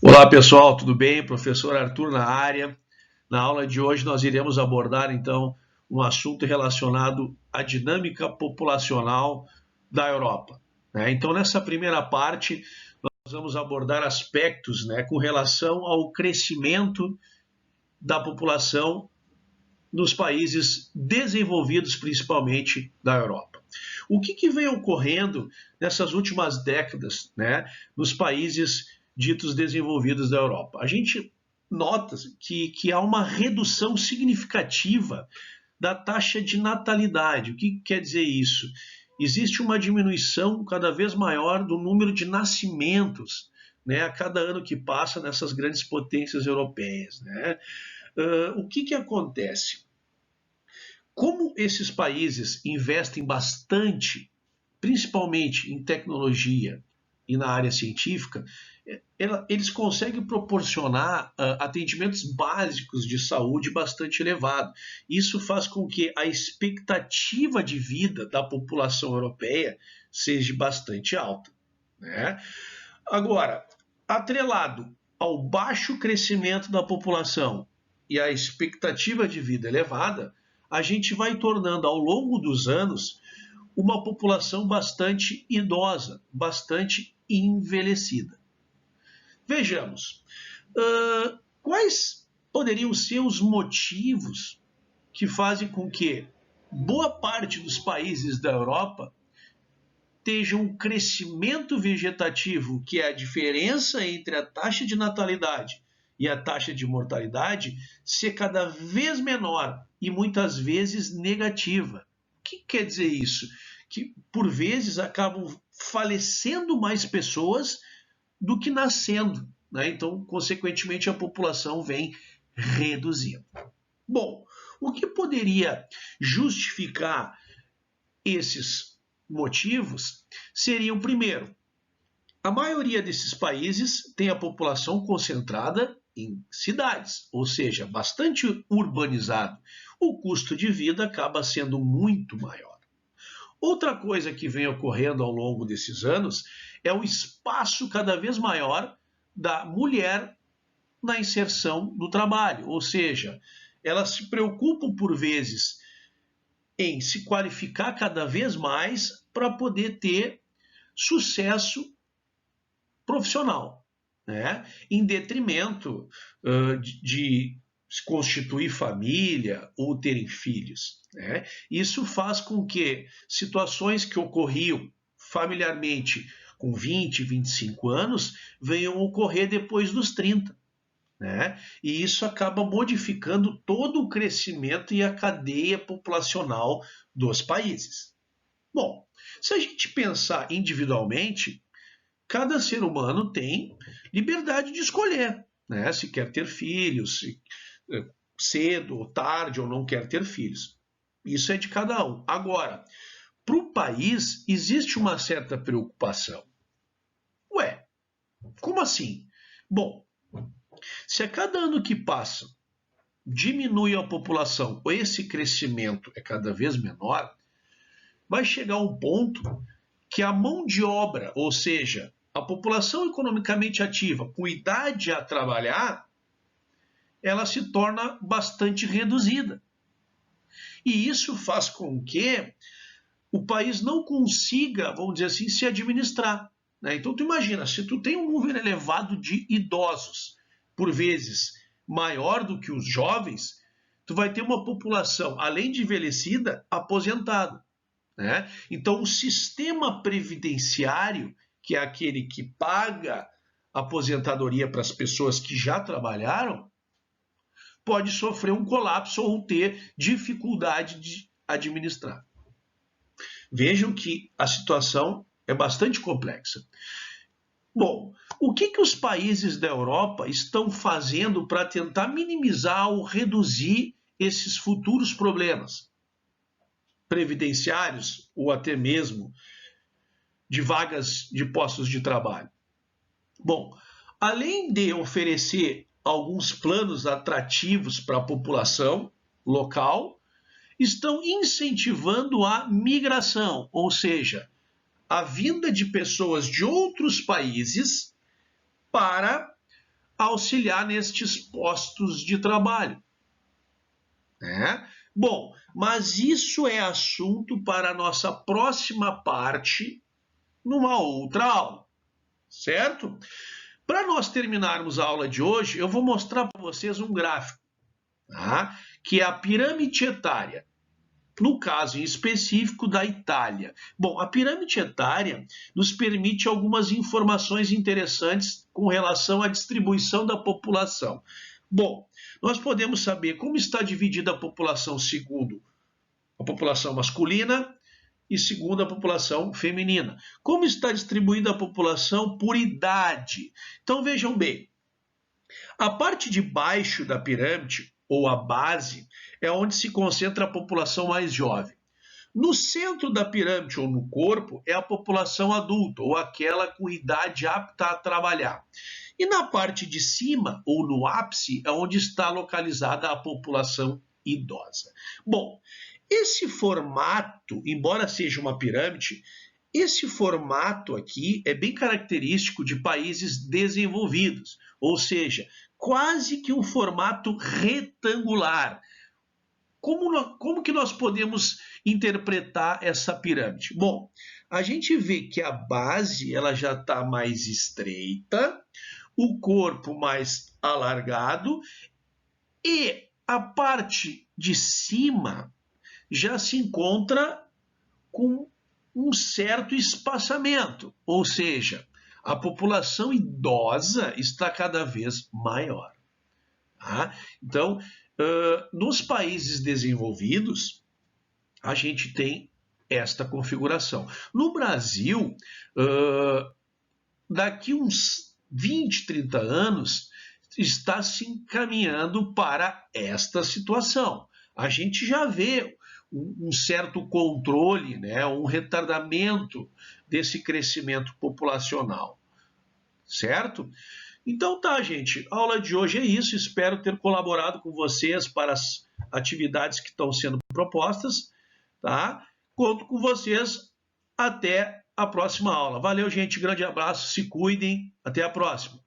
Olá pessoal, tudo bem? Professor Arthur na área. Na aula de hoje nós iremos abordar então um assunto relacionado à dinâmica populacional da Europa, né? Então nessa primeira parte nós vamos abordar aspectos, né, com relação ao crescimento da população nos países desenvolvidos, principalmente da Europa. O que vem ocorrendo nessas últimas décadas, né, nos países ditos desenvolvidos da Europa? A gente nota que há uma redução significativa da taxa de natalidade. O que quer dizer isso? Existe uma diminuição cada vez maior do número de nascimentos, né, a cada ano que passa nessas grandes potências europeias, né? O que acontece? Como esses países investem bastante, principalmente em tecnologia e na área científica, eles conseguem proporcionar atendimentos básicos de saúde bastante elevado. Isso faz com que a expectativa de vida da população europeia seja bastante alta, né? Agora, atrelado ao baixo crescimento da população e a expectativa de vida elevada, a gente vai tornando ao longo dos anos uma população bastante idosa, bastante envelhecida. Vejamos, quais poderiam ser os motivos que fazem com que boa parte dos países da Europa esteja um crescimento vegetativo, que é a diferença entre a taxa de natalidade e a taxa de mortalidade, ser cada vez menor e muitas vezes negativa. O que quer dizer isso? Que por vezes acabam falecendo mais pessoas do que nascendo, né? Então, consequentemente, a população vem reduzindo. Bom, o que poderia justificar esses motivos seriam, primeiro, a maioria desses países tem a população concentrada em cidades, ou seja, bastante urbanizado. O custo de vida acaba sendo muito maior. Outra coisa que vem ocorrendo ao longo desses anos é o espaço cada vez maior da mulher na inserção do trabalho, ou seja, elas se preocupam por vezes em se qualificar cada vez mais para poder ter sucesso profissional, né? Em detrimento de constituir família ou terem filhos, né? Isso faz com que situações que ocorriam familiarmente com 20, 25 anos venham ocorrer depois dos 30. Né? E isso acaba modificando todo o crescimento e a cadeia populacional dos países. Bom, se a gente pensar individualmente, cada ser humano tem liberdade de escolher, né? Se quer ter filhos, se cedo ou tarde ou não quer ter filhos. Isso é de cada um. Agora, para o país existe uma certa preocupação. Ué, como assim? Bom, se a cada ano que passa diminui a população ou esse crescimento é cada vez menor, vai chegar um ponto que a mão de obra, ou seja, a população economicamente ativa com idade a trabalhar, ela se torna bastante reduzida. E isso faz com que o país não consiga, vamos dizer assim, se administrar, né? Então tu imagina, se tu tem um número elevado de idosos, por vezes maior do que os jovens, tu vai ter uma população, além de envelhecida, aposentada, né? Então o sistema previdenciário, que é aquele que paga aposentadoria para as pessoas que já trabalharam, pode sofrer um colapso ou ter dificuldade de administrar. Vejam que a situação é bastante complexa. Bom, o que os países da Europa estão fazendo para tentar minimizar ou reduzir esses futuros problemas previdenciários ou até mesmo de vagas de postos de trabalho? Bom, além de oferecer alguns planos atrativos para a população local, estão incentivando a migração, ou seja, a vinda de pessoas de outros países para auxiliar nestes postos de trabalho, né? Bom, mas isso é assunto para a nossa próxima parte, numa outra aula, certo? Para nós terminarmos a aula de hoje, eu vou mostrar para vocês um gráfico, tá? Que é a pirâmide etária, no caso em específico da Itália. Bom, a pirâmide etária nos permite algumas informações interessantes com relação à distribuição da população. Bom, nós podemos saber como está dividida a população segundo a população masculina e segundo a população feminina. Como está distribuída a população por idade? Então vejam bem, a parte de baixo da pirâmide, ou a base, é onde se concentra a população mais jovem. No centro da pirâmide, ou no corpo, é a população adulta, ou aquela com idade apta a trabalhar. E na parte de cima, ou no ápice, é onde está localizada a população idosa. Bom, esse formato, embora seja uma pirâmide, esse formato aqui é bem característico de países desenvolvidos, ou seja, quase que um formato retangular. Como que nós podemos interpretar essa pirâmide? Bom, a gente vê que a base ela já está mais estreita, o corpo mais alargado e a parte de cima já se encontra com um certo espaçamento, ou seja, a população idosa está cada vez maior. Tá? Então, nos países desenvolvidos, a gente tem esta configuração. No Brasil, daqui uns 20, 30 anos, está se encaminhando para esta situação. A gente já vê um certo controle, né, um retardamento desse crescimento populacional, certo? Então tá, gente, a aula de hoje é isso, espero ter colaborado com vocês para as atividades que estão sendo propostas, tá? Conto com vocês até a próxima aula. Valeu, gente, grande abraço, se cuidem, até a próxima.